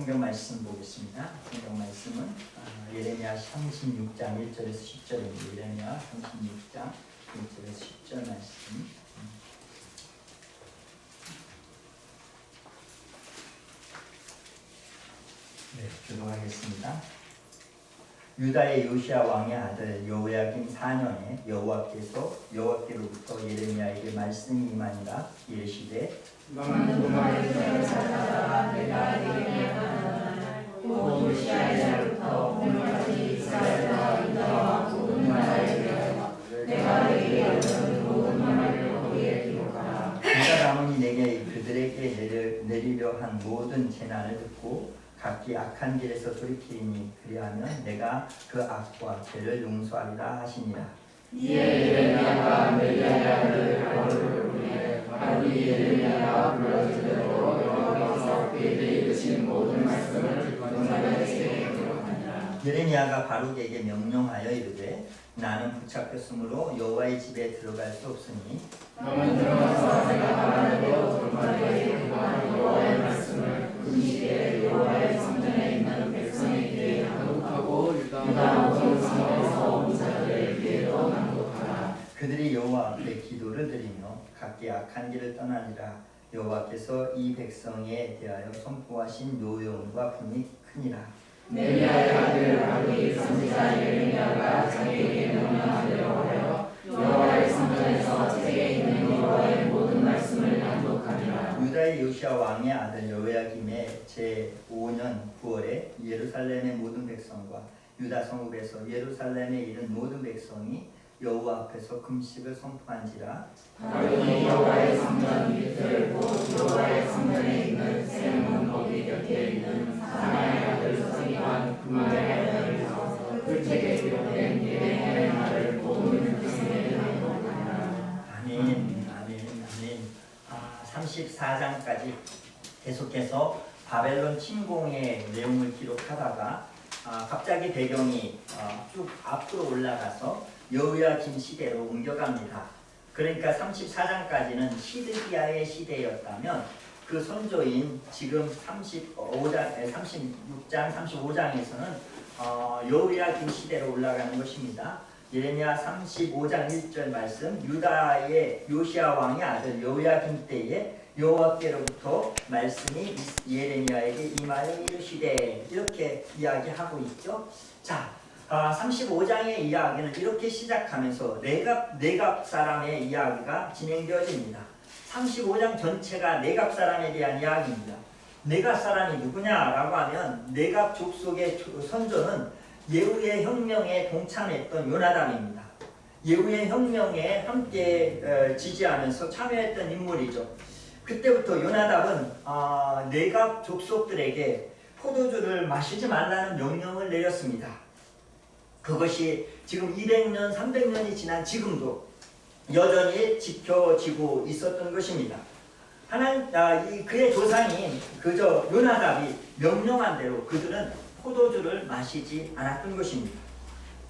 성경 말씀 보겠습니다. 성경 말씀은 예레미야 36장 1절에서 10절입니다. 예레미야 36장 1절에서 10절 말씀. 네, 교독하겠습니다. 유다의 요시야 왕의 아들 여호야김 4년에 여호와께로부터 예레미야에게 말씀이 임하니라. 이르시되 너는 도마에서 찾아가 내가 예레미야가 곧 요시야의 날부터 오늘까지 이스라엘과 유다와 모든 나라에 대하여 내가 내게 알려준 모든 말을 거기에 기록하라. 유다 가문이 내게 그들에게 내리려 한 모든 재난을 듣고 각기 악한 길에서 돌이키니 그리하면 내가 그 악과 죄를 용서하리라 하시니라. 이에 예레미야가 멜리야의 아들 바로를 위해 바로이 예레미야가 불러주대로 여호와께서 그에게 이르신 모든 말씀을 전하였으니 기록하니라. 예레미야가 바룩에게 명령하여 이르되 나는 붙잡혔으므로 여호와의 집에 들어갈 수 없으니 너는 들어가서 내가 말하는 대로 돌판에 기록한 여호와의 말씀을 음식에 여호와의 성전에 있는 백성에게 낭독하고 유다 모든 성에서 온 자들의 귀에도 낭독하라. 그들이 여호와 앞에 기도를 드리며 각기 악한 길을 떠나니라. 여호와께서 이 백성에 대하여 선포하신 노여움과 분이 크니라. 멜리야의 아들 바룩이 선지자 예레미야가 자기에게 명령하대로 하여 여호와의 성전에서 책에 있는 여호와의 모든 말씀을 낭독하니라. 유다의 요시야 왕의 아들 여호야김의 제5년 9월에 예루살렘의 모든 백성과 유다 성읍에서 예루살렘에 이른 모든 백성이 여호와 앞에서 금식을 선포한지라. 바룩이 여호와의 성전 밑을 곧 여호와의 성전에 있는 샘문 거기 곁에 있는 사나의 아들 서기관 그말의 아들에서 그 책에 기록된 예레미야의 말을 모든 백성에게 낭독하니라. 아멘, 아멘, 아멘. 34장까지 계속해서 바벨론 침공의 내용을 기록하다가 갑자기 배경이 쭉 앞으로 올라가서 여호야김 시대로 옮겨갑니다. 그러니까 34장까지는 시드기야의 시대였다면 그 선조인 지금 36장, 35장에서는 여호야김 시대로 올라가는 것입니다. 예레미야 35장 1절 말씀, 유다의 요시야 왕의 아들 여호야김 때에 여호와께로부터 말씀이 예레미야에게 임하여 이르시되, 이렇게 이야기하고 있죠. 자, 35장의 이야기는 이렇게 시작하면서 네갑 사람의 이야기가 진행되어집니다. 35장 전체가 네갑 사람에 대한 이야기입니다. 네갑 사람이 누구냐라고 하면 네갑 족속의 선조는 예후의 혁명에 동참했던 요나답입니다. 예후의 혁명에 함께 지지하면서 참여했던 인물이죠. 그때부터 요나답은 네갑 족속들에게 포도주를 마시지 말라는 명령을 내렸습니다. 그것이 지금 200년, 300년이 지난 지금도 여전히 지켜지고 있었던 것입니다. 그의 조상인 그저 요나답이 명령한 대로 그들은 포도주를 마시지 않았던 것입니다.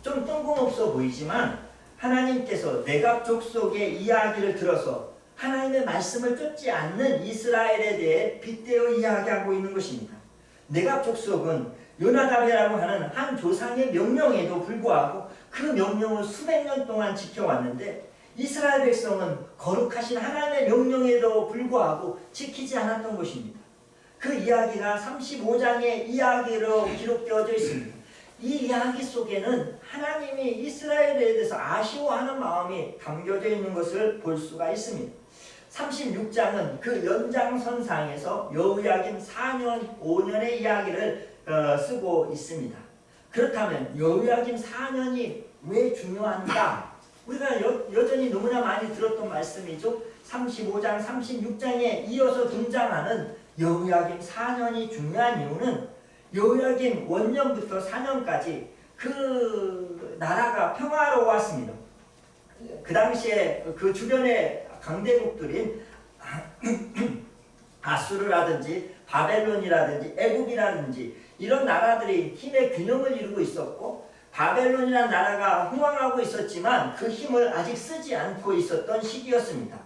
좀 뜬금없어 보이지만 하나님께서 네갑 족속의 이야기를 들어서 하나님의 말씀을 쫓지 않는 이스라엘에 대해 빗대어 이야기하고 있는 것입니다. 네갑 족속은 요나답이라고 하는 한 조상의 명령에도 불구하고 그 명령을 수백 년 동안 지켜왔는데 이스라엘 백성은 거룩하신 하나님의 명령에도 불구하고 지키지 않았던 것입니다. 그 이야기가 35장의 이야기로 기록되어져 있습니다. 이 이야기 속에는 하나님이 이스라엘에 대해서 아쉬워하는 마음이 담겨져 있는 것을 볼 수가 있습니다. 36장은 그 연장선상에서 여호야김 4년, 5년의 이야기를 쓰고 있습니다. 그렇다면 여호야김 4년이 왜 중요한가? 우리가 여전히 너무나 많이 들었던 말씀이죠. 35장, 36장에 이어서 등장하는 여호야김 4년이 중요한 이유는 여호야김 원년부터 4년까지 그 나라가 평화로웠습니다. 그 당시에 그 주변의 강대국들인 아수르라든지 바벨론이라든지 애굽이라든지 이런 나라들이 힘의 균형을 이루고 있었고, 바벨론이라는 나라가 흥왕하고 있었지만 그 힘을 아직 쓰지 않고 있었던 시기였습니다.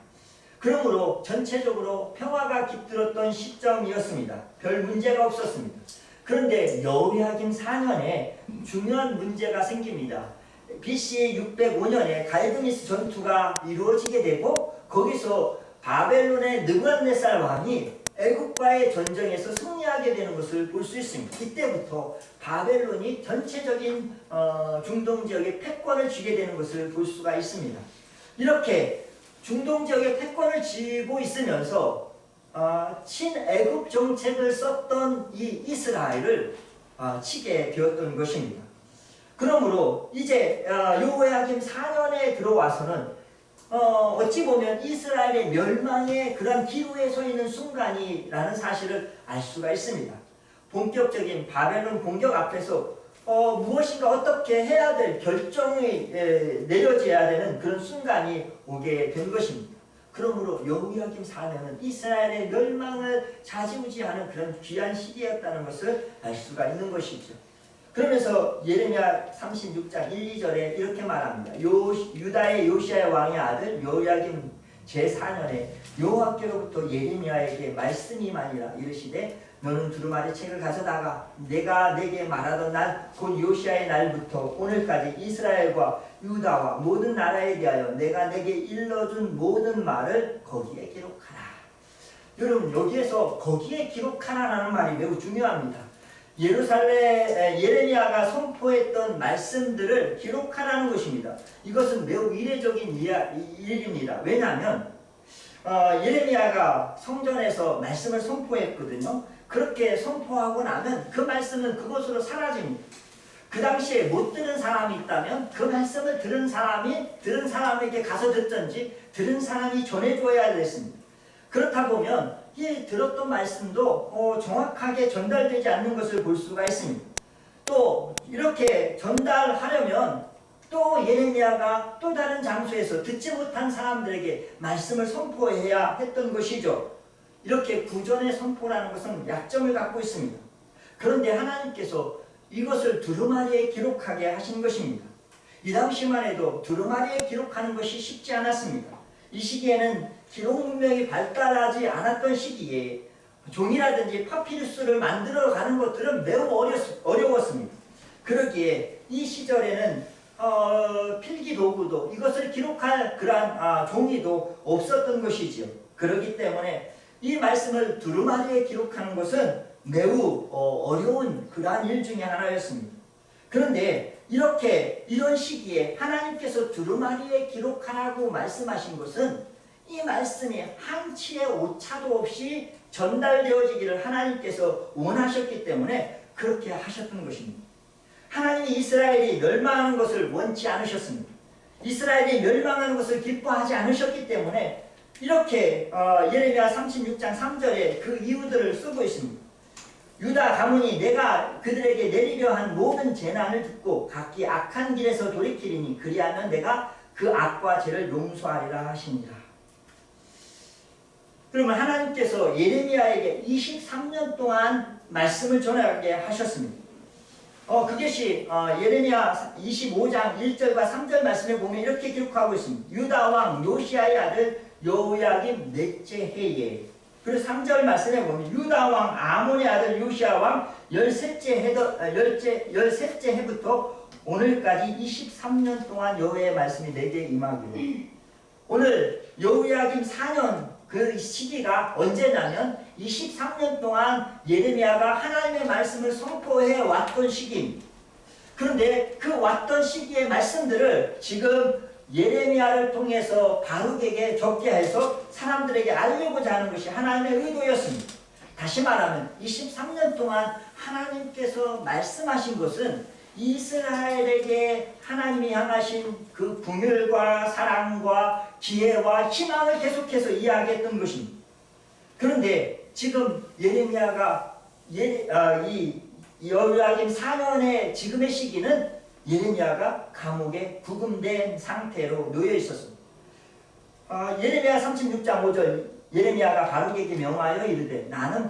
그러므로 전체적으로 평화가 깃들었던 시점이었습니다. 별 문제가 없었습니다. 그런데 여호야김 4년에 중요한 문제가 생깁니다. BC 605년에 갈드미스 전투가 이루어지게 되고 거기서 바벨론의 느부갓네살 왕이 애국과의 전쟁에서 승리하게 되는 것을 볼 수 있습니다. 이때부터 바벨론이 전체적인 중동 지역에 패권을 쥐게 되는 것을 볼 수가 있습니다. 이렇게 중동 지역에 패권을 쥐고 있으면서 친애국 정책을 썼던 이 이스라엘을 치게 되었던 것입니다. 그러므로 이제 여호야김 4년에 들어와서는 어찌 보면 이스라엘의 멸망의 그런 기로에 서 있는 순간이라는 사실을 알 수가 있습니다. 본격적인 바벨론 공격 앞에서 무엇인가 어떻게 해야 될 결정이 내려져야 되는 그런 순간이 오게 된 것입니다. 그러므로 여호야김 4년은 이스라엘의 멸망을 좌지우지하는 그런 귀한 시기였다는 것을 알 수가 있는 것이죠. 그러면서 예레미야 36장 1, 2절에 이렇게 말합니다. 유다의 요시야 왕의 아들 여호야김 제4년에 여호와께로부터 예레미야에게 말씀이 임하니라. 이르시되 너는 두루마리 책을 가져다가 내가 내게 말하던 날 곧 요시야의 날부터 오늘까지 이스라엘과 유다와 모든 나라에 대하여 내가 내게 일러준 모든 말을 거기에 기록하라. 여러분, 여기에서 거기에 기록하라라는 말이 매우 중요합니다. 예레미야가 선포했던 말씀들을 기록하라는 것입니다. 이것은 매우 이례적인 일입니다. 왜냐하면 예레미야가 성전에서 말씀을 선포했거든요. 그렇게 선포하고 나면 그 말씀은 그곳으로 사라집니다. 그 당시에 못 들은 사람이 있다면 그 말씀을 들은 사람에게 가서 듣든지 들은 사람이 전해줘야 됐습니다. 그렇다 보면 이 들었던 말씀도 정확하게 전달되지 않는 것을 볼 수가 있습니다. 또 이렇게 전달하려면 또 예레미야가 또 다른 장소에서 듣지 못한 사람들에게 말씀을 선포해야 했던 것이죠. 이렇게 구전의 선포라는 것은 약점을 갖고 있습니다. 그런데 하나님께서 이것을 두루마리에 기록하게 하신 것입니다. 이 당시만 해도 두루마리에 기록하는 것이 쉽지 않았습니다. 이 시기에는 기록 문명이 발달하지 않았던 시기에 종이라든지 파피루스를 만들어가는 것들은 매우 어려웠습니다. 그러기에 이 시절에는 필기 도구도 이것을 기록할 그러한 종이도 없었던 것이지요. 그렇기 때문에 이 말씀을 두루마리에 기록하는 것은 매우 어려운 그러한 일 중에 하나였습니다. 그런데 이런 시기에 하나님께서 두루마리에 기록하라고 말씀하신 것은 이 말씀이 한치의 오차도 없이 전달되어지기를 하나님께서 원하셨기 때문에 그렇게 하셨던 것입니다. 하나님이 이스라엘이 멸망하는 것을 원치 않으셨습니다. 이스라엘이 멸망하는 것을 기뻐하지 않으셨기 때문에 이렇게 예레미야 36장 3절에 그 이유들을 쓰고 있습니다. 유다 가문이 내가 그들에게 내리려 한 모든 재난을 듣고 각기 악한 길에서 돌이키리니 그리하면 내가 그 악과 죄를 용서하리라 하시니라. 그러면 하나님께서 예레미야에게 23년 동안 말씀을 전하게 하셨습니다. 그것이 예레미야 25장 1절과 3절 말씀에 보면 이렇게 기록하고 있습니다. 유다 왕 요시야의 아들 여호야김 넷째 해에, 그리고 3절 말씀에 보면 유다 왕 아몬의 아들 요시야 왕 13째 해부터 오늘까지 23년 동안 여호와의 말씀이 내게 임하기로. 오늘 여호야김 4년 그 시기가 언제냐면 23년 동안 예레미야가 하나님의 말씀을 선포해 왔던 시기입니다. 그런데 그 왔던 시기의 말씀들을 지금 예레미야를 통해서 바룩에게 적게 해서 사람들에게 알려고자 하는 것이 하나님의 의도였습니다. 다시 말하면 23년 동안 하나님께서 말씀하신 것은 이스라엘에게 하나님이 향하신 그 긍휼과 사랑과 기회와 희망을 계속해서 이야기했던 것입니다. 그런데 지금 예레미야가 이 여호야김 4년의 지금의 시기는 예레미야가 감옥에 구금된 상태로 놓여 있었습니다. 예레미야 36장 5절 예레미야가 바룩에게 명하여 이르되 나는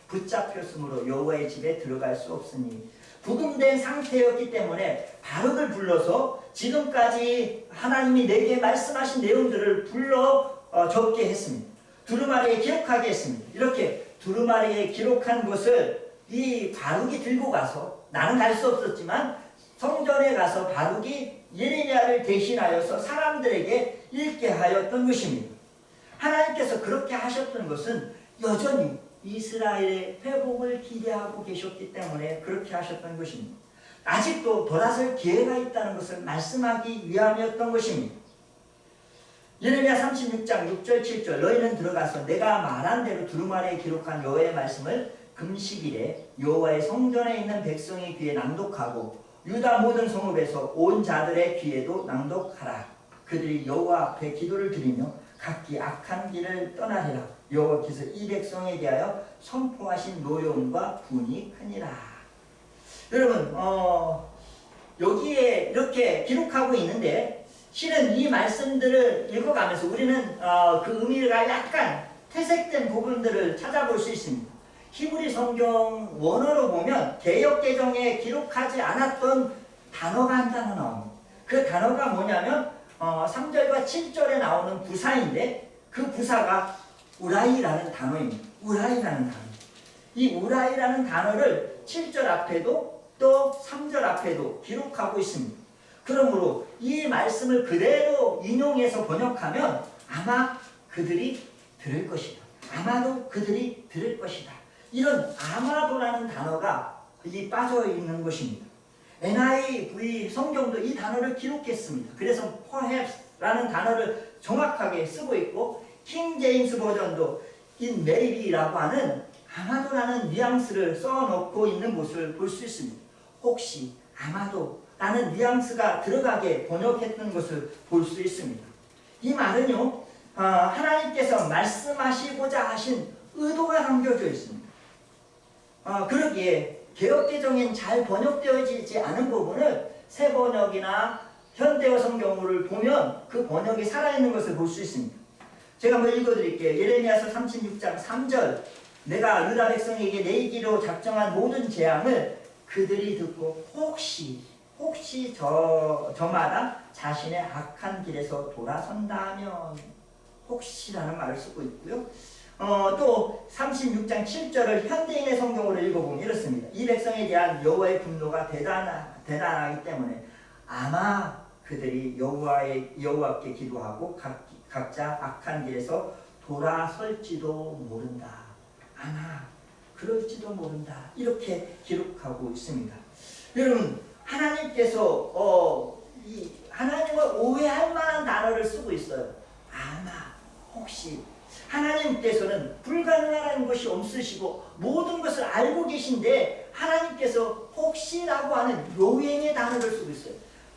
붙잡혔으므로 여호와의 집에 들어갈 수 없으니 구금된 상태였기 때문에 바룩을 불러서 지금까지 하나님이 내게 말씀하신 내용들을 불러 적게 했습니다. 두루마리에 기록하게 했습니다. 이렇게 두루마리에 기록한 것을 이 바룩이 들고 가서, 나는 갈 수 없었지만 성전에 가서 바룩이 예레미야를 대신하여서 사람들에게 읽게 하였던 것입니다. 하나님께서 그렇게 하셨던 것은 여전히 이스라엘의 회복을 기대하고 계셨기 때문에 그렇게 하셨던 것입니다. 아직도 돌아설 기회가 있다는 것을 말씀하기 위함이었던 것입니다. 예레미야 36장 6절 7절 너희는 들어가서 내가 말한 대로 두루마리에 기록한 여호와의 말씀을 금식일에 여호와의 성전에 있는 백성의 귀에 낭독하고 유다 모든 성읍에서 온 자들의 귀에도 낭독하라. 그들이 여호와 앞에 기도를 드리며 각기 악한 길을 떠나리라. 여호와께서 이 백성에 대하여 선포하신 노여움과 분이 크니라. 여러분 여기에 이렇게 기록하고 있는데 실은 이 말씀들을 읽어가면서 우리는 그 의미가 약간 퇴색된 부분들을 찾아볼 수 있습니다. 히브리 성경 원어로 보면 개역개정에 기록하지 않았던 단어가 한 단어 나옵니다. 그 단어가 뭐냐면 3절과 7절에 나오는 부사인데 그 부사가 우라이라는 단어입니다. 우라이라는 단어. 이 우라이라는 단어를 7절 앞에도 또 3절 앞에도 기록하고 있습니다. 그러므로 이 말씀을 그대로 인용해서 번역하면 아마 그들이 들을 것이다. 아마도 그들이 들을 것이다. 이런 아마도라는 단어가 이 빠져 있는 것입니다. NIV 성경도 이 단어를 기록했습니다. 그래서 perhaps라는 단어를 정확하게 쓰고 있고 킹 제임스 버전도 in maybe라고 하는 아마도라는 뉘앙스를 써놓고 있는 것을 볼 수 있습니다. 혹시 아마도라는 뉘앙스가 들어가게 번역했던 것을 볼 수 있습니다. 이 말은요 하나님께서 말씀하시고자 하신 의도가 담겨져 있습니다. 그러기에 개역개정엔 잘 번역되어지지 않은 부분을 새 번역이나 현대어 성경을 보면 그 번역이 살아있는 것을 볼 수 있습니다. 제가 한번 읽어드릴게요. 예레미야서 36장 3절 내가 유다 백성에게 내리기로 작정한 모든 재앙을 그들이 듣고 혹시 저마다 자신의 악한 길에서 돌아선다면 혹시라는 말을 쓰고 있고요. 또 36장 7절을 현대인의 성경으로 읽어보면 이렇습니다. 이 백성에 대한 여호와의 분노가 대단하기 때문에 아마 그들이 여호와께 기도하고 각자 악한 길에서 돌아설지도 모른다. 아마 그럴지도 모른다. 이렇게 기록하고 있습니다. 여러분 하나님께서 하나님을 오해할 만한 단어를 쓰고 있어요. 아마 혹시 하나님께서는 불가능한 것이 없으시고 모든 것을 알고 계신데 하나님께서 혹시라고 하는 요행의 단어를 쓰고 있어요.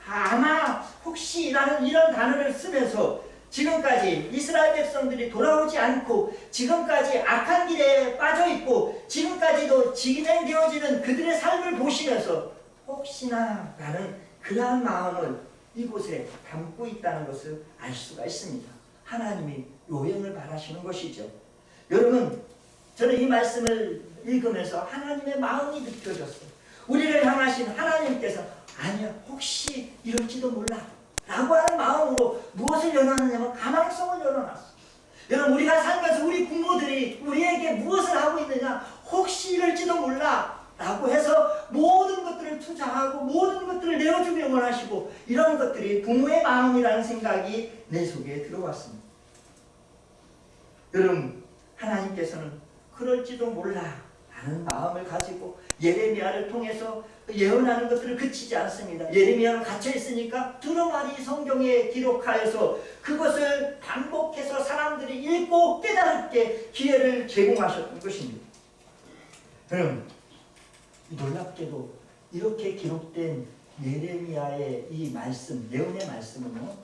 아마 혹시라는 이런 단어를 쓰면서 지금까지 이스라엘 백성들이 돌아오지 않고 지금까지 악한 길에 빠져있고 지금까지도 진행되어지는 그들의 삶을 보시면서 혹시나 라는 그러한 마음을 이곳에 담고 있다는 것을 알 수가 있습니다. 하나님이 요행을 바라시는 것이죠. 여러분 저는 이 말씀을 읽으면서 하나님의 마음이 느껴졌어요. 우리를 향하신 하나님께서 아니야 혹시 이럴지도 몰라 라고 하는 마음으로 무엇을 열어놨냐면 가망성을 열어놨어. 여러분 우리가 살면서 우리 부모들이 우리에게 무엇을 하고 있느냐 혹시 이럴지도 몰라 라고 해서 모든 것들을 투자하고 모든 것들을 내어주길 원하시고 이런 것들이 부모의 마음이라는 생각이 내 속에 들어왔습니다. 여러분 하나님께서는 그럴지도 몰라 라는 마음을 가지고 예레미야를 통해서 예언하는 것들을 그치지 않습니다. 예레미야는 갇혀있으니까 두루마리 성경에 기록하여서 그것을 반복해서 사람들이 읽고 깨달게 기회를 제공하셨던 것입니다. 여러분 놀랍게도 이렇게 기록된 예레미야의 이 말씀, 예언의 말씀은요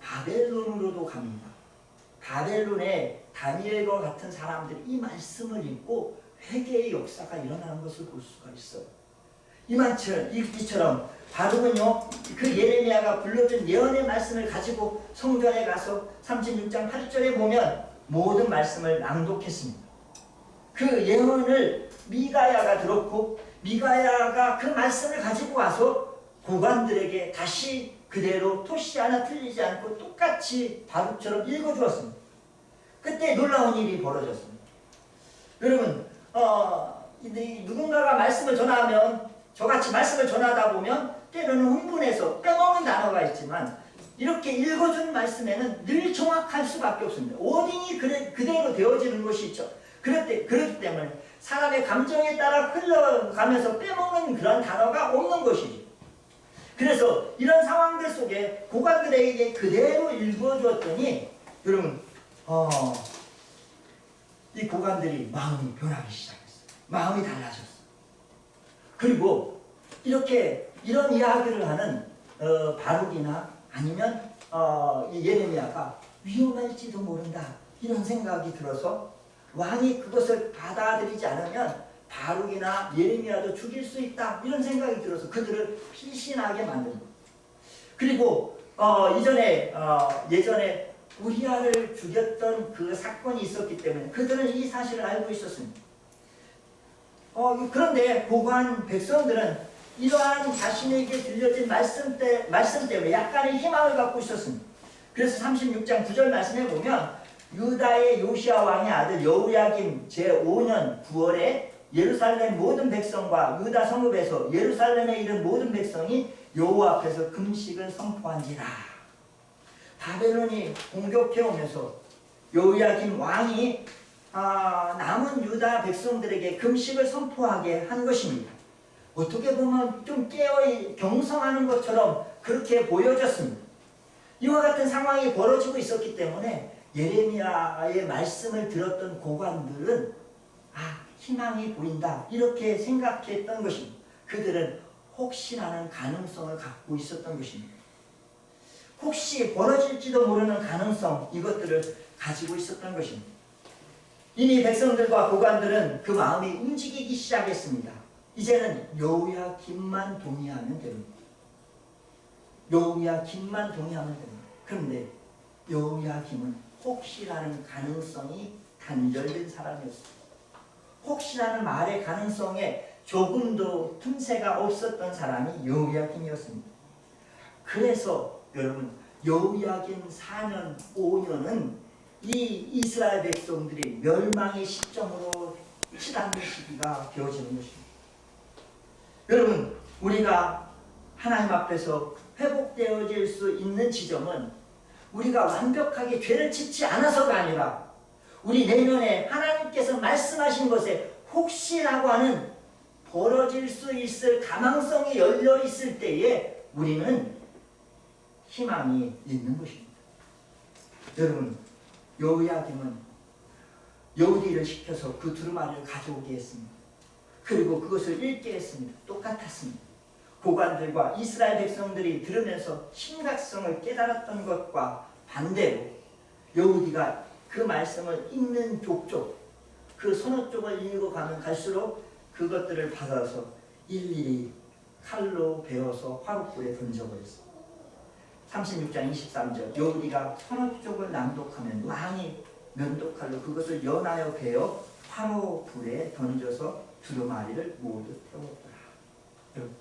바벨론으로도 갑니다. 바벨론의 다니엘과 같은 사람들이 이 말씀을 읽고 회개의 역사가 일어나는 것을 볼 수가 있어요. 이처럼 바룩은요 그 예레미야가 불러준 예언의 말씀을 가지고 성전에 가서 36장 8절에 보면 모든 말씀을 낭독했습니다. 그 예언을 미가야가 들었고 미가야가 그 말씀을 가지고 와서 고관들에게 다시 그대로 토시 하나 틀리지 않고 똑같이 바둑처럼 읽어주었습니다. 그때 놀라운 일이 벌어졌습니다. 여러분, 누군가가 말씀을 전하면, 저같이 말씀을 전하다 보면 때로는 흥분해서 빼먹는 단어가 있지만 이렇게 읽어준 말씀에는 늘 정확할 수밖에 없습니다. 오딩이 그대로 되어지는 것이 있죠. 그렇기 때문에 사람의 감정에 따라 흘러가면서 빼먹는 그런 단어가 없는 것이죠. 그래서 이런 상황들 속에 고관들에게 그대로 읽어주었더니 여러분, 이 고관들이 마음이 변하기 시작했어요. 마음이 달라졌어요. 그리고 이런 이야기를 하는 바룩이나 아니면 이 예레미야가 위험할지도 모른다 이런 생각이 들어서 왕이 그것을 받아들이지 않으면 바룩이나 예레미야도 죽일 수 있다 이런 생각이 들어서 그들을 피신하게 만듭니다. 그리고 예전에 우리아를 죽였던 그 사건이 있었기 때문에 그들은 이 사실을 알고 있었습니다. 그런데 고관 백성들은 이러한 자신에게 들려진 말씀 때문에 약간의 희망을 갖고 있었습니다. 그래서 36장 9절 말씀에 보면 유다의 요시야 왕의 아들 여호야김 제5년 9월에 예루살렘 모든 백성과 유다 성읍에서 예루살렘에 이른 모든 백성이 여호와 앞에서 금식을 선포한지라. 바벨론이 공격해 오면서 여호야김 왕이 남은 유다 백성들에게 금식을 선포하게 한 것입니다. 어떻게 보면 좀 깨어 경성하는 것처럼 그렇게 보여졌습니다. 이와 같은 상황이 벌어지고 있었기 때문에 예레미야의 말씀을 들었던 고관들은 희망이 보인다 이렇게 생각했던 것입니다. 그들은 혹시라는 가능성을 갖고 있었던 것입니다. 혹시 벌어질지도 모르는 가능성 이것들을 가지고 있었던 것입니다. 이미 백성들과 고관들은 그 마음이 움직이기 시작했습니다. 이제는 여호야김만 동의하면 됩니다. 여호야김만 동의하면 됩니다. 그런데 여호야김은 혹시라는 가능성이 단절된 사람이었습니다. 혹시라는 말의 가능성에 조금도 틈새가 없었던 사람이 여호야김이었습니다. 그래서 여러분 여호야김 4년 5년은 이 이스라엘 백성들이 멸망의 시점으로 치닫는 시기가 되어지는 것입니다. 여러분 우리가 하나님 앞에서 회복되어질 수 있는 지점은 우리가 완벽하게 죄를 짓지 않아서가 아니라 우리 내면에 하나님께서 말씀하신 것에 혹시라고 하는 벌어질 수 있을 가망성이 열려 있을 때에 우리는 희망이 있는 것입니다. 여러분 여호야김은 여우디를 시켜서 그 두루마리를 가져오게 했습니다. 그리고 그것을 읽게 했습니다. 똑같았습니다. 고관들과 이스라엘 백성들이 들으면서 심각성을 깨달았던 것과 반대로 여우디가 그 말씀을 읽는 족족 그 서너 쪽을 읽어가면 갈수록 그것들을 받아서 일일이 칼로 베어서 화롯불에 던져버렸습니다. 36장 23절 여우디가 서너 쪽을 낭독하면 왕이 면도칼로 그것을 연하여 베어 화롯불에 던져서 두루마리를 모두 태웠더라.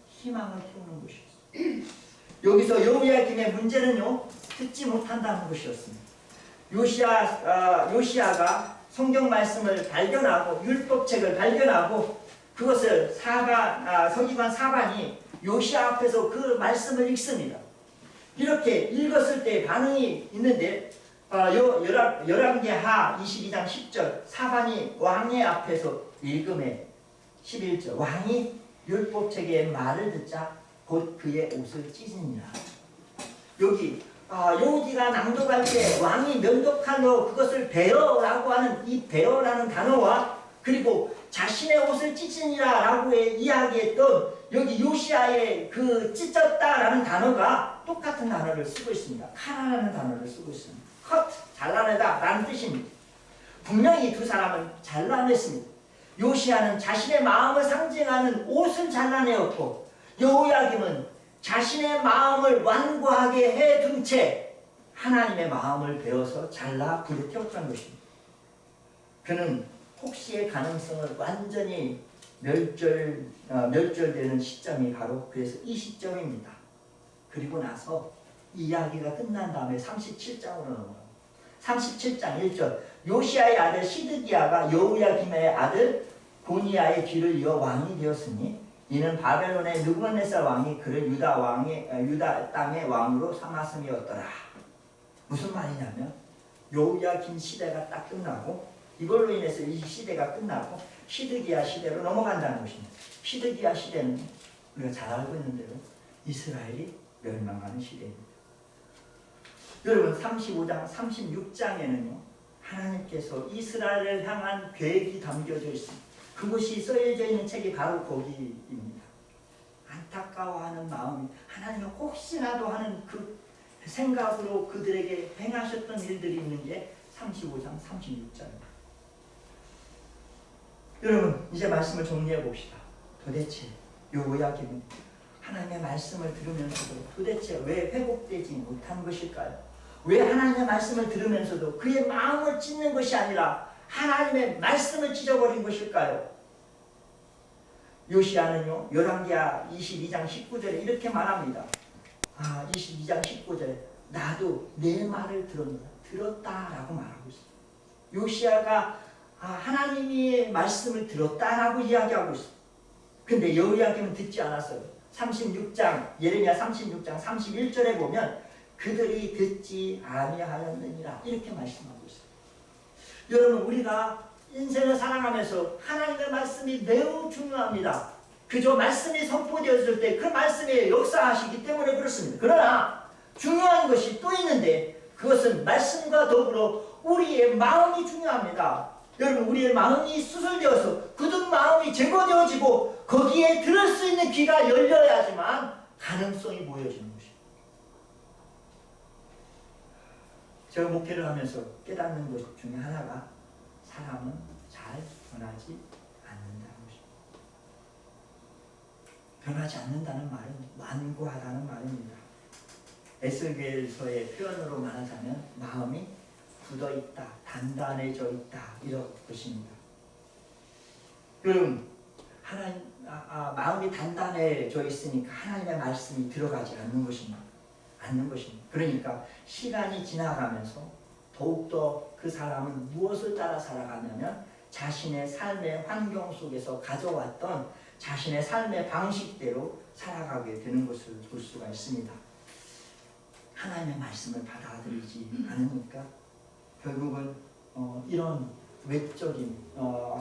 희망을 태우는 것이었습니다. 여기서 여호야김의 문제는요 듣지 못한다는 것이었습니다. 요시야가 성경 말씀을 발견하고 율법책을 발견하고 그것을 서기관 사반이 요시야 앞에서 그 말씀을 읽습니다. 이렇게 읽었을 때 반응이 있는데 열왕기하 22장 10절 사반이 왕의 앞에서 읽음에 11절 왕이 율법책의 말을 듣자 곧 그의 옷을 찢으니라. 여기 여우디가 낭독할 때 왕이 면도칼로 그것을 베어라고 하는 이 베어라는 단어와 그리고 자신의 옷을 찢으니라 라고 이야기했던 여기 요시야의 그 찢었다라는 단어가 똑같은 단어를 쓰고 있습니다. 카라라는 단어를 쓰고 있습니다. 컷, 잘라내다 라는 뜻입니다. 분명히 두 사람은 잘라냈습니다. 요시야는 자신의 마음을 상징하는 옷을 잘라내었고 여호야김은 자신의 마음을 완고하게 해둔 채 하나님의 마음을 베어서 잘라 불에 태웠던 것입니다. 그는 혹시의 가능성을 완전히 멸절되는 시점이 바로 그래서 이 시점입니다. 그리고 나서 이야기가 끝난 다음에 37장으로 넘어갑니다. 37장 1절 요시아의 아들 시드기야가 여호야김의 아들 고니야의 뒤를 이어 왕이 되었으니 이는 바벨론의 느부갓네살 왕이 그를 유다 땅의 왕으로 삼았음이었더라. 무슨 말이냐면 여호야김 시대가 딱 끝나고 이걸로 인해서 이 시대가 끝나고 시드기야 시대로 넘어간다는 것입니다. 시드기야 시대는 우리가 잘 알고 있는 대로 이스라엘이 멸망하는 시대입니다. 여러분 35장 36장에는요 하나님께서 이스라엘을 향한 계획이 담겨져 있습니다. 그것이 써여져 있는 책이 바로 거기입니다. 안타까워하는 마음이 하나님이 혹시나도 하는 그 생각으로 그들에게 행하셨던 일들이 있는 게 35장 36장입니다. 여러분 이제 말씀을 정리해 봅시다. 도대체 여호야김은 하나님의 말씀을 들으면서도 도대체 왜 회복되지 못한 것일까요? 왜 하나님의 말씀을 들으면서도 그의 마음을 찢는 것이 아니라 하나님의 말씀을 찢어버린 것일까요? 요시야는요 열왕기하 22장 19절에 이렇게 말합니다. 22장 19절에 나도 내 말을 들었다라고 말하고 있어요. 요시야가 하나님의 말씀을 들었다라고 이야기하고 있어요. 근데 여호야김은 듣지 않았어요. 36장 예레미야 36장 31절에 보면 그들이 듣지 아니하였느니라 이렇게 말씀하고 있어요. 여러분 우리가 인생을 살아가면서 하나님의 말씀이 매우 중요합니다. 그저 말씀이 선포되었을 때 그 말씀이 역사하시기 때문에 그렇습니다. 그러나 중요한 것이 또 있는데 그것은 말씀과 더불어 우리의 마음이 중요합니다. 여러분 우리의 마음이 수술되어서 굳은 마음이 제거되어지고 거기에 들을 수 있는 귀가 열려야지만 가능성이 보여지는 것입니다. 제가 목회를 하면서 깨닫는 것 중에 하나가 사람은 잘 변하지 않는다는 것입니다. 변하지 않는다는 말은 완고하다는 말입니다. 에스겔서의 표현으로 말하자면 마음이 굳어있다, 단단해져 있다 이런 것입니다. 여러분 마음이 단단해져 있으니까 하나님의 말씀이 들어가지 않는 것입니다. 그러니까 시간이 지나가면서 더욱더 그 사람은 무엇을 따라 살아가냐면 자신의 삶의 환경 속에서 가져왔던 자신의 삶의 방식대로 살아가게 되는 것을 볼 수가 있습니다. 하나님의 말씀을 받아들이지 않으니까 결국은 이런 외적인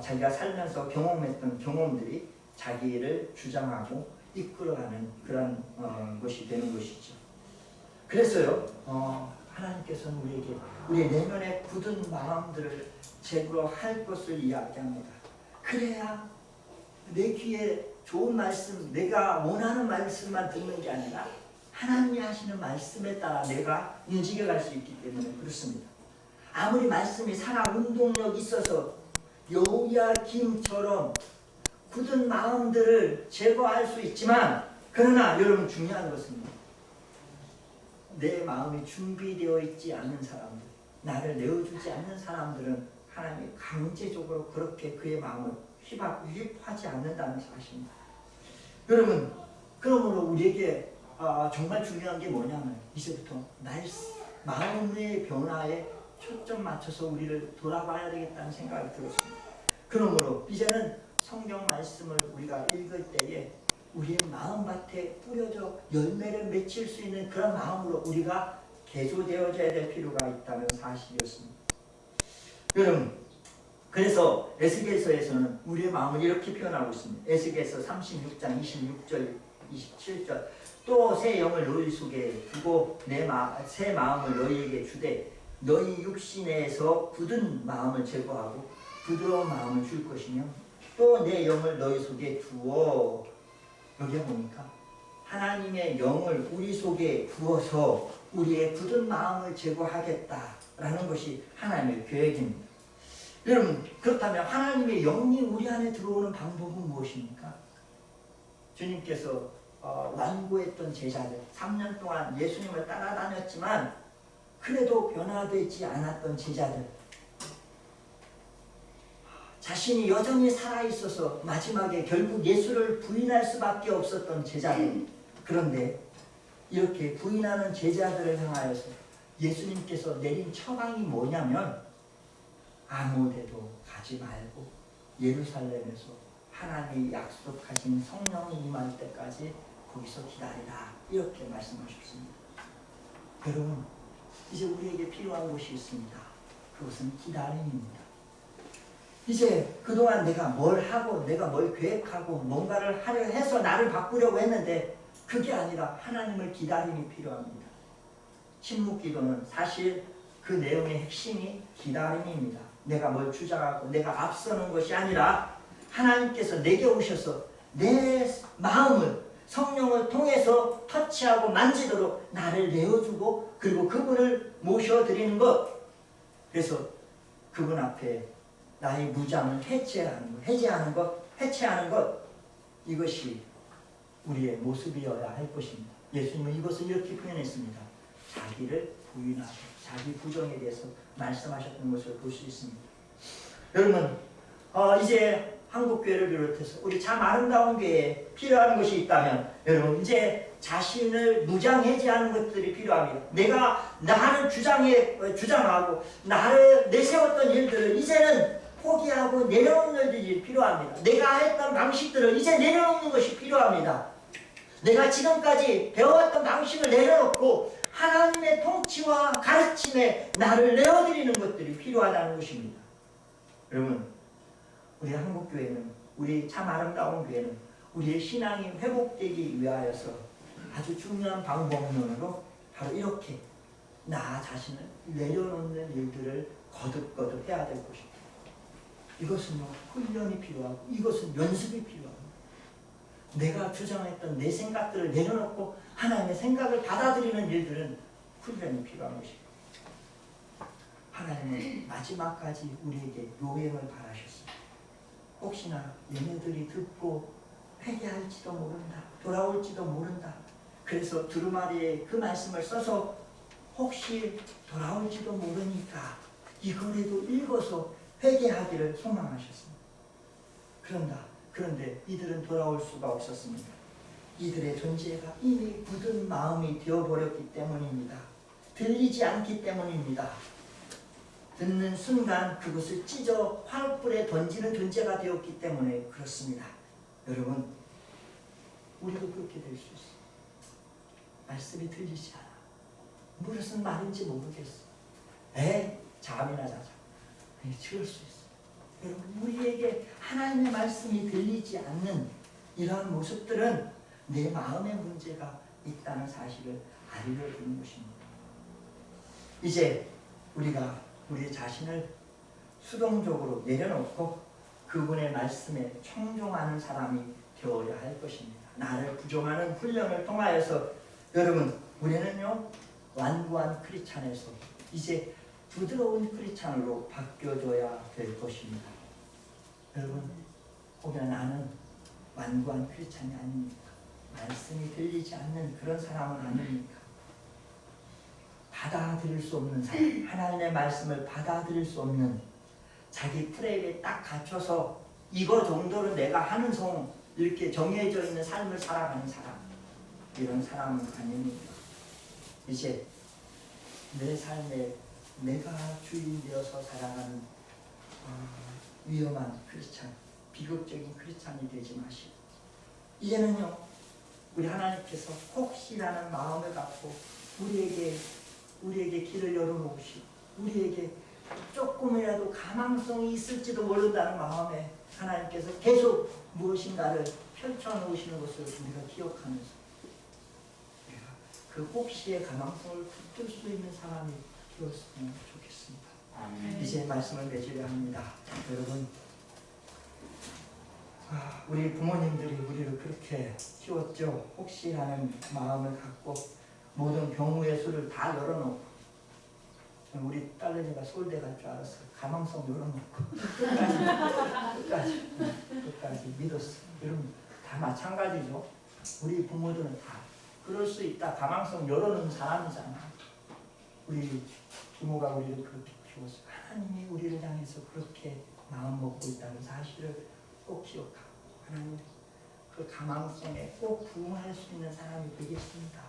자기가 살면서 경험했던 경험들이 자기를 주장하고 이끌어가는 그런 것이 되는 것이죠. 그래서요 하나님께서는 우리에게 우리의 내면의 굳은 마음들을 제거할 것을 이야기합니다. 그래야 내 귀에 좋은 말씀, 내가 원하는 말씀만 듣는 게 아니라 하나님이 하시는 말씀에 따라 내가 움직여갈 수 있기 때문에 그렇습니다. 아무리 말씀이 살아 운동력이 있어서 여호야김처럼 굳은 마음들을 제거할 수 있지만 그러나 여러분 중요한 것은 내 마음이 준비되어 있지 않는 사람들, 나를 내어주지 않는 사람들은 하나님이 강제적으로 그렇게 그의 마음을 휘입하지 않는다는 사실입니다. 여러분 그러므로 우리에게 정말 중요한 게 뭐냐면 이제부터 마음의 변화에 초점 맞춰서 우리를 돌아봐야 되겠다는 생각이 들었습니다. 그러므로 이제는 성경 말씀을 우리가 읽을 때에 우리의 마음밭에 뿌려져 열매를 맺힐 수 있는 그런 마음으로 우리가 개조되어져야 될 필요가 있다는 사실이었습니다. 여러분 그래서 에스겔서에서는 우리의 마음을 이렇게 표현하고 있습니다. 에스겔서 36장 26절 27절 또 새 영을 너희 속에 두고 새 마음을 너희에게 주되 너희 육신에서 굳은 마음을 제거하고 부드러운 마음을 줄 것이며 또 내 영을 너희 속에 두어 여기에 보니까 하나님의 영을 우리 속에 부어서 우리의 굳은 마음을 제거하겠다라는 것이 하나님의 계획입니다. 여러분 그렇다면 하나님의 영이 우리 안에 들어오는 방법은 무엇입니까? 주님께서 완고했던 제자들 3년 동안 예수님을 따라다녔지만 그래도 변화되지 않았던 제자들 자신이 여전히 살아있어서 마지막에 결국 예수를 부인할 수밖에 없었던 제자들 그런데 이렇게 부인하는 제자들을 향하여서 예수님께서 내린 처방이 뭐냐면 아무 데도 가지 말고 예루살렘에서 하나님이 약속하신 성령이 임할 때까지 거기서 기다리라, 이렇게 말씀하셨습니다. 여러분, 이제 우리에게 필요한 것이 있습니다. 그것은 기다림입니다. 이제 그동안 내가 뭘 하고 내가 뭘 계획하고 뭔가를 하려 해서 나를 바꾸려고 했는데 그게 아니라 하나님을 기다림이 필요합니다. 침묵기도는 사실 그 내용의 핵심이 기다림입니다. 내가 뭘 주장하고 내가 앞서는 것이 아니라 하나님께서 내게 오셔서 내 마음을 성령을 통해서 터치하고 만지도록 나를 내어주고 그리고 그분을 모셔드리는 것. 그래서 그분 앞에 나의 무장을 해체하는 것, 이것이 우리의 모습이어야 할 것입니다. 예수님은 이것을 이렇게 표현했습니다. 자기를 부인하고 자기 부정에 대해서 말씀하셨던 것을 볼 수 있습니다. 여러분, 이제 한국교회를 비롯해서 우리 참 아름다운 교회에 필요한 것이 있다면 여러분, 이제 자신을 무장해제하는 것들이 필요합니다. 내가 나를 주장하고 나를 내세웠던 일들을 이제는 포기하고 내려놓는 일이 필요합니다. 내가 했던 방식들을 이제 내려놓는 것이 필요합니다. 내가 지금까지 배워왔던 방식을 내려놓고 하나님의 통치와 가르침에 나를 내어드리는 것들이 필요하다는 것입니다. 여러분, 우리 한국교회는, 우리 참 아름다운 교회는 우리의 신앙이 회복되기 위하여서 아주 중요한 방법론으로 바로 이렇게 나 자신을 내려놓는 일들을 거듭거듭 해야 될 것입니다. 이것은 훈련이 필요하고 이것은 연습이 필요합니다. 내가 주장했던 내 생각들을 내려놓고 하나님의 생각을 받아들이는 일들은 훈련이 필요한 것입니다. 하나님은 마지막까지 우리에게 요행을 바라셨습니다. 혹시나 얘네들이 듣고 회개할지도 모른다, 돌아올지도 모른다. 그래서 두루마리에 그 말씀을 써서 혹시 돌아올지도 모르니까 이거라도 읽어서 회개하기를 소망하셨습니다. 그런데 이들은 돌아올 수가 없었습니다. 이들의 존재가 이미 굳은 마음이 되어버렸기 때문입니다. 들리지 않기 때문입니다. 듣는 순간 그것을 찢어 활불에 던지는 존재가 되었기 때문에 그렇습니다. 여러분, 우리도 그렇게 될 수 있어요. 말씀이 들리지 않아. 무슨 말인지 모르겠어. 잠이나 자자. 그럴 수 있어요. 여러분, 우리에게 하나님의 말씀이 들리지 않는 이러한 모습들은 내 마음의 문제가 있다는 사실을 알려주는 것입니다. 이제 우리가 우리 자신을 수동적으로 내려놓고 그분의 말씀에 청종하는 사람이 되어야 할 것입니다. 나를 부정하는 훈련을 통하여서 여러분, 우리는요 완고한 크리스찬에서 이제 부드러운 크리스찬으로 바뀌어져야 될 것입니다. 여러분, 혹여 나는 완고한 크리스찬이 아닙니까? 말씀이 들리지 않는 그런 사람은 아닙니까? 받아들일 수 없는 사람, 하나님의 말씀을 받아들일 수 없는, 자기 프레임에 딱 갇혀서 이거 정도는 내가 하는 송 이렇게 정해져 있는 삶을 살아가는 사람, 이런 사람은 아닙니다. 이제 내 삶에 내가 주인 되어서 살아가는 위험한 크리스찬, 비극적인 크리스찬이 되지 마시고 이제는요 우리 하나님께서 혹시라는 마음을 갖고 우리에게 길을 열어놓으시고 우리에게 조금이라도 가망성이 있을지도 모른다는 마음에 하나님께서 계속 무엇인가를 펼쳐놓으시는 것을 우리가 기억하면서 우리가 그 혹시의 가망성을 붙들 수 있는 사람이 되었으면 좋겠습니다. 이제 말씀을 맺으려 합니다. 여러분, 우리 부모님들이 우리를 그렇게 키웠죠. 혹시라는 마음을 갖고 모든 경우의 수를 다 열어놓고, 우리 딸내미가 서울대 갈 줄 알았어요. 가망성 열어놓고 끝까지 믿었어요. 여러분, 다 마찬가지죠. 우리 부모들은 다 그럴 수 있다. 가망성 열어놓은 사람이잖아. 우리 부모가 우리를 그렇게 키웠어요. 하나님이 우리를 향해서 그렇게 마음 먹고 있다는 사실을 꼭 기억하고 하나님 그 가망성에 꼭 부응할 수 있는 사람이 되겠습니다.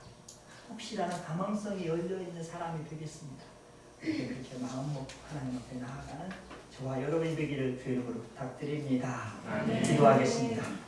혹시라는 가망성이 열려있는 사람이 되겠습니다. 그렇게 마음 먹고 하나님 앞에 나아가는 저와 여러분이 되기를 주의 이름으로 부탁드립니다. 아멘. 기도하겠습니다.